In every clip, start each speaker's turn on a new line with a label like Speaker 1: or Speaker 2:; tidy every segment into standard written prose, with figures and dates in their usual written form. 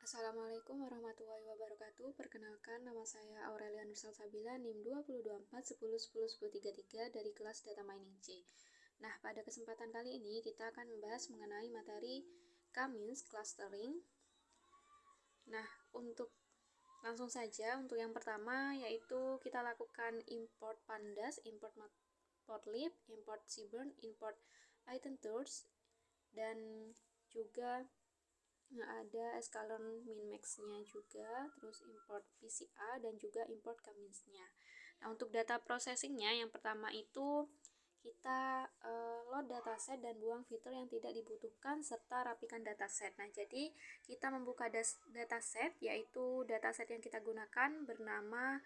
Speaker 1: Assalamualaikum warahmatullahi wabarakatuh. Perkenalkan, nama saya Aurelia Nursalsabila, NIM 2024 dari kelas Data Mining C. Nah, pada kesempatan kali ini kita akan membahas mengenai materi K-means clustering. Nah, langsung saja untuk yang pertama yaitu kita lakukan import pandas, import matplotlib, import seaborn, import items, dan juga ada skaleron min-max-nya juga, terus import PCA dan juga import K-means-nya. Nah, untuk data processing-nya yang pertama itu kita load dataset dan buang fitur yang tidak dibutuhkan serta rapikan dataset. Nah, jadi kita membuka dataset, yaitu dataset yang kita gunakan bernama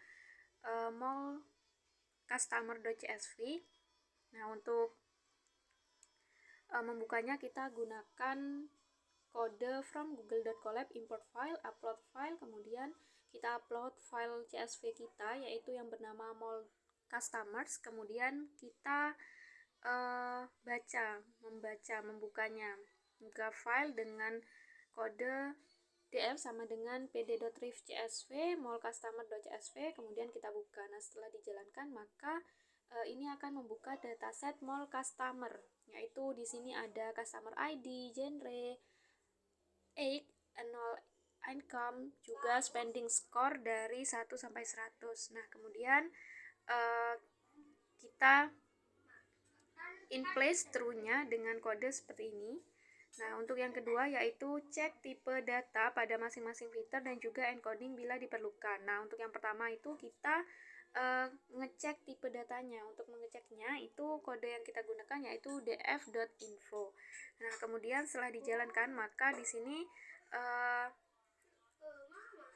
Speaker 1: mall customer.csv. Nah, untuk membukanya kita gunakan kode from google.colab import file, upload file, kemudian kita upload file CSV kita yaitu yang bernama mall customers, kemudian kita membukanya, buka file dengan kode df sama dengan pd.rev.csv mall-customer.csv, kemudian kita buka. Nah, setelah dijalankan maka ini akan membuka dataset mall customer, yaitu di sini ada customer ID, genre, age, annual income, juga spending score dari 1 sampai 100. Nah, kemudian kita in place true-nya dengan kode seperti ini. Nah, untuk yang kedua yaitu cek tipe data pada masing-masing filter dan juga encoding bila diperlukan. Nah, untuk yang pertama itu kita ngecek tipe datanya. Untuk mengeceknya itu kode yang kita gunakan yaitu df.info. Nah, kemudian setelah dijalankan maka di sini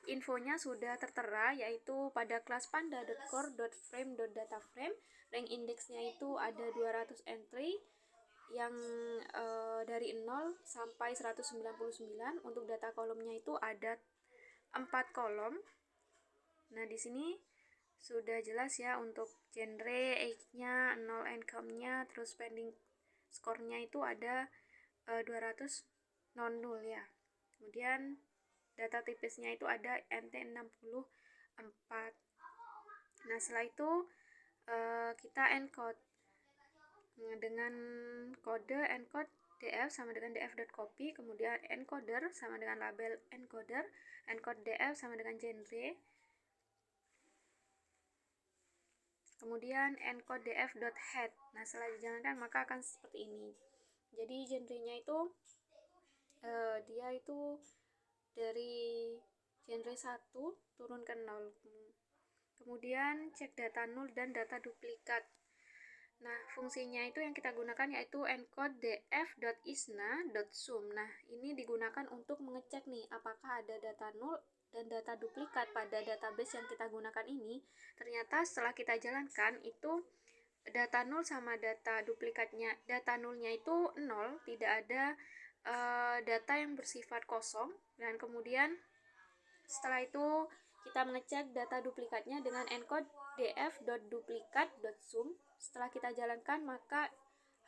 Speaker 1: infonya sudah tertera yaitu pada kelas panda.core.frame.dataframe, rank indexnya itu ada 200 entry yang dari 0 sampai 199. Untuk data kolomnya itu ada 4 kolom. Nah, di sini sudah jelas ya untuk genre, age-nya, 0 income-nya, terus spending score-nya itu ada 200 ya. Kemudian data tipisnya itu ada NT64. Nah, setelah itu kita encode dengan kode encode df sama dengan df.copy, kemudian encoder sama dengan label encoder, encode df sama dengan genre, kemudian encode df.head. Nah, setelah dijalankan maka akan seperti ini. Jadi genrenya itu dia itu dari genre 1 turun ke 0. Kemudian cek data null dan data duplikat. Nah, fungsinya itu yang kita gunakan yaitu encode df.isna.sum. Nah, ini digunakan untuk mengecek nih apakah ada data null dan data duplikat pada database yang kita gunakan ini. Ternyata setelah kita jalankan itu data null sama data duplikatnya, data nullnya itu 0, tidak ada data yang bersifat kosong. Dan kemudian setelah itu kita mengecek data duplikatnya dengan encode df.duplikat.sum. Setelah kita jalankan maka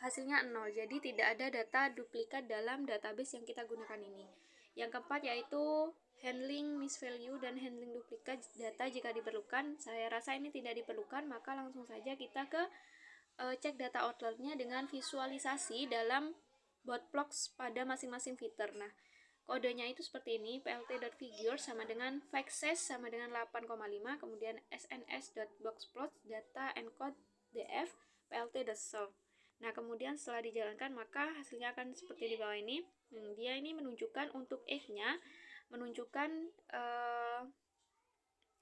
Speaker 1: hasilnya 0, jadi tidak ada data duplikat dalam database yang kita gunakan ini. Yang keempat yaitu handling misvalue dan handling duplikat data jika diperlukan. Saya rasa ini tidak diperlukan, maka langsung saja kita ke cek data outlier-nya dengan visualisasi dalam botplots pada masing-masing fitur. Nah, kodenya itu seperti ini, plt.figure sama dengan factsize sama dengan 8,5, kemudian sns.boxplot data encode df plt.solve. Nah, kemudian setelah dijalankan maka hasilnya akan seperti di bawah ini. Dia ini menunjukkan untuk age-nya menunjukkan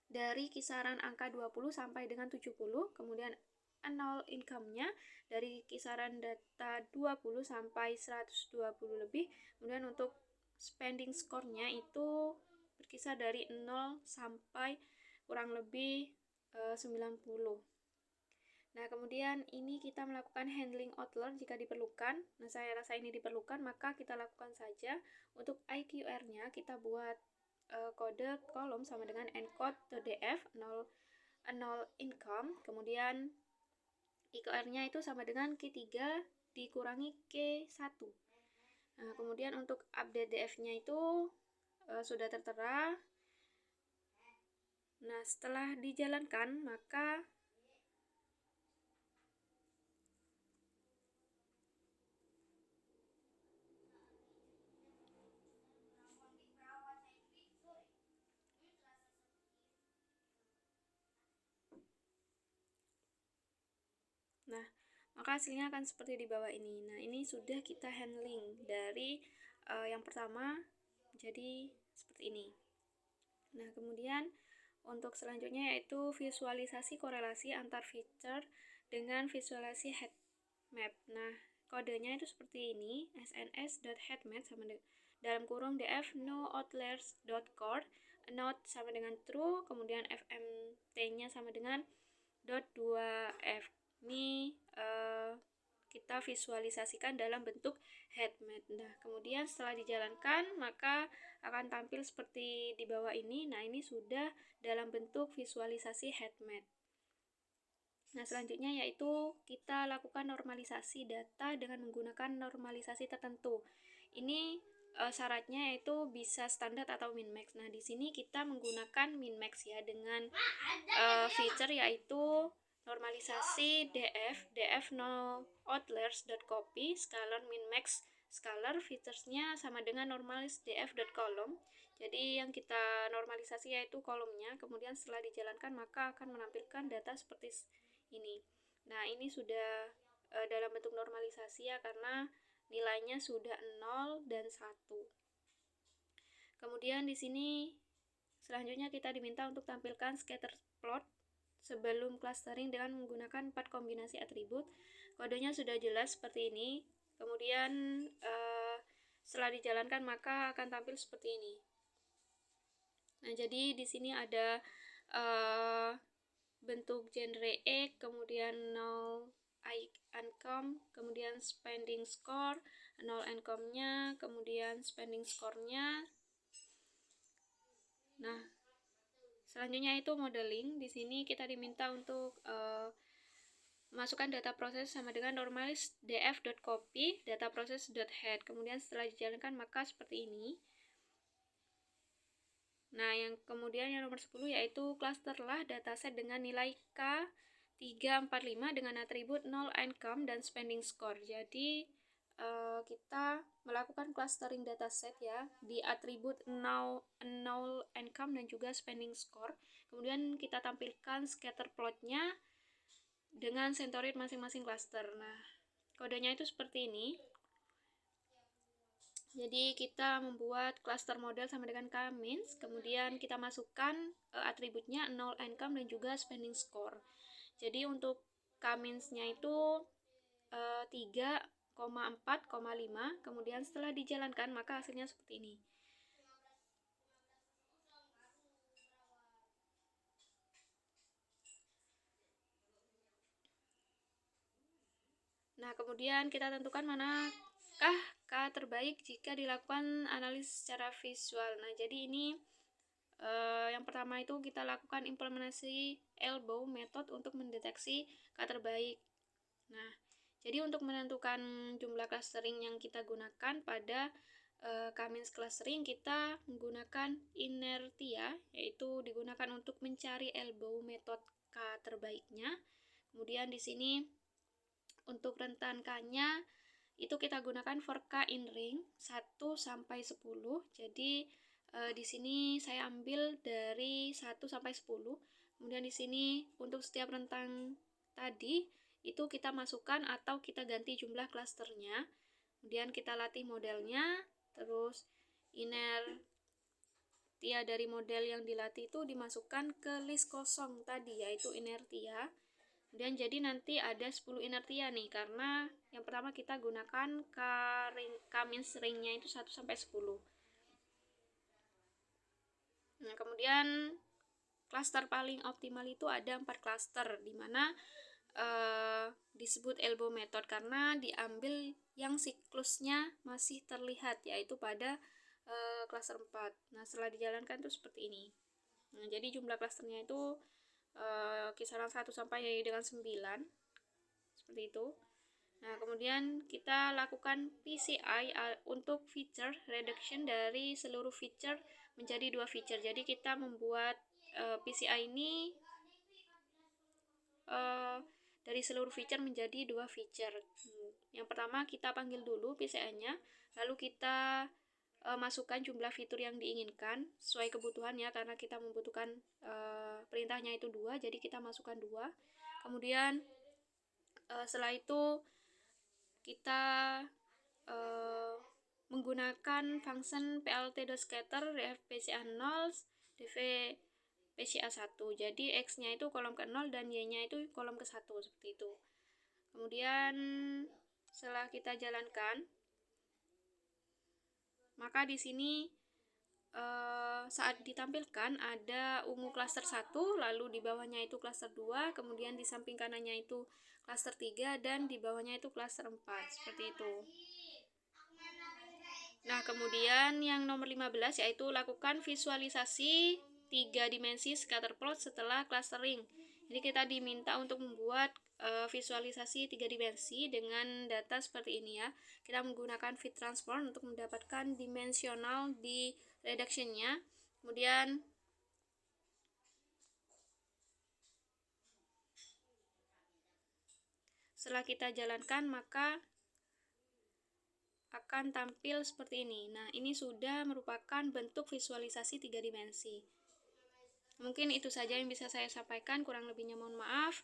Speaker 1: dari kisaran angka 20 sampai dengan 70, kemudian annual income-nya dari kisaran data 20 sampai 120 lebih, kemudian untuk spending score-nya itu berkisar dari 0 sampai kurang lebih 90. Nah, kemudian ini kita melakukan handling outlier jika diperlukan. Nah, saya rasa ini diperlukan, maka kita lakukan saja. Untuk IQR-nya kita buat kode kolom sama dengan encode.df 0 income, kemudian IQR-nya itu sama dengan Q3 dikurangi Q1. Nah, kemudian untuk update df-nya itu sudah tertera. Nah, setelah dijalankan, maka hasilnya akan seperti di bawah ini. Nah, ini sudah kita handling dari yang pertama jadi seperti ini. Nah, kemudian untuk selanjutnya yaitu visualisasi korelasi antar feature dengan visualisasi heat map. Nah, kodenya itu seperti ini, sns.heatmap sama dalam kurung df no outliers.core, not sama dengan true, kemudian fmt-nya sama dengan .2f. Ini kita visualisasikan dalam bentuk heatmap. Nah, kemudian setelah dijalankan maka akan tampil seperti di bawah ini. Nah, ini sudah dalam bentuk visualisasi heatmap. Nah, selanjutnya yaitu kita lakukan normalisasi data dengan menggunakan normalisasi tertentu. Ini syaratnya yaitu bisa standar atau min-max. Nah, di sini kita menggunakan min-max ya dengan feature yaitu normalisasi df no outliers.copy scalar min-max scalar featuresnya sama dengan normalis df.column. Jadi yang kita normalisasi yaitu kolomnya, kemudian setelah dijalankan maka akan menampilkan data seperti ini. Nah, ini sudah dalam bentuk normalisasi ya, karena nilainya sudah 0 dan 1. Kemudian di sini selanjutnya kita diminta untuk tampilkan scatter plot sebelum clustering dengan menggunakan 4 kombinasi atribut. Kodenya sudah jelas seperti ini. Kemudian setelah dijalankan maka akan tampil seperti ini. Nah, jadi di sini ada bentuk genre E, kemudian null income, kemudian spending score, null income-nya, kemudian spending score-nya. Nah, selanjutnya itu modeling. Di sini kita diminta untuk masukkan data proses sama dengan normalis df.copy data process.head. Kemudian setelah dijalankan maka seperti ini. Nah, yang kemudian yang nomor 10 yaitu clusterlah dataset dengan nilai K345 dengan atribut null income dan spending score. Jadi kita melakukan clustering dataset ya di atribut null income dan juga spending score. Kemudian kita tampilkan scatter plotnya dengan centroid masing-masing cluster. Nah, kodenya itu seperti ini. Jadi kita membuat cluster model sama dengan K-means, kemudian kita masukkan atributnya null income dan juga spending score. Jadi untuk K-means-nya itu 3,4,5, kemudian setelah dijalankan maka hasilnya seperti ini. Nah, kemudian kita tentukan manakah K terbaik jika dilakukan analisis secara visual. Nah, jadi ini yang pertama itu kita lakukan implementasi elbow method untuk mendeteksi K terbaik. Nah, jadi untuk menentukan jumlah clustering yang kita gunakan pada K-means clustering, kita menggunakan inertia, yaitu digunakan untuk mencari elbow method K terbaiknya. Kemudian di sini untuk rentan K-nya itu kita gunakan for K in ring 1 sampai 10. Jadi di sini saya ambil dari 1 sampai 10. Kemudian di sini untuk setiap rentang tadi itu kita masukkan atau kita ganti jumlah klasternya. Kemudian kita latih modelnya, terus inertia dari model yang dilatih itu dimasukkan ke list kosong tadi, yaitu inertia. Dan jadi nanti ada 10 inertia nih, karena yang pertama kita gunakan K-means ring-nya itu 1 sampai 10. Nah, kemudian klaster paling optimal itu ada 4 klaster, dimana disebut elbow method karena diambil yang siklusnya masih terlihat, yaitu pada klaster 4. Nah, setelah dijalankan itu seperti ini. Nah, jadi jumlah klasternya itu kisaran 1 sampai dengan 9 seperti itu. Nah, kemudian kita lakukan PCI untuk feature reduction dari seluruh feature menjadi 2 feature. Jadi kita membuat PCI ini dari seluruh feature menjadi 2 feature. Yang pertama kita panggil dulu PCI-nya, lalu kita masukkan jumlah fitur yang diinginkan sesuai kebutuhan ya, karena kita membutuhkan perintahnya itu 2, jadi kita masukkan 2. Kemudian setelah itu kita menggunakan function plt.scatter df pca0 dv pca1. Jadi x-nya itu kolom ke-0 dan y-nya itu kolom ke-1 seperti itu. Kemudian setelah kita jalankan, maka di sini saat ditampilkan ada ungu klaster 1, lalu di bawahnya itu klaster 2, kemudian di samping kanannya itu klaster 3, dan di bawahnya itu klaster 4, seperti itu. Nah, kemudian yang nomor 15 yaitu lakukan visualisasi 3 dimensi scatter plot setelah clustering. Jadi kita diminta untuk membuat visualisasi 3 dimensi dengan data seperti ini ya. Kita menggunakan fit transform untuk mendapatkan dimensional di reduction-nya. Kemudian setelah kita jalankan, maka akan tampil seperti ini. Nah, ini sudah merupakan bentuk visualisasi 3 dimensi. Mungkin itu saja yang bisa saya sampaikan, kurang lebihnya mohon maaf.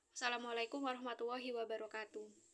Speaker 1: Assalamualaikum warahmatullahi wabarakatuh.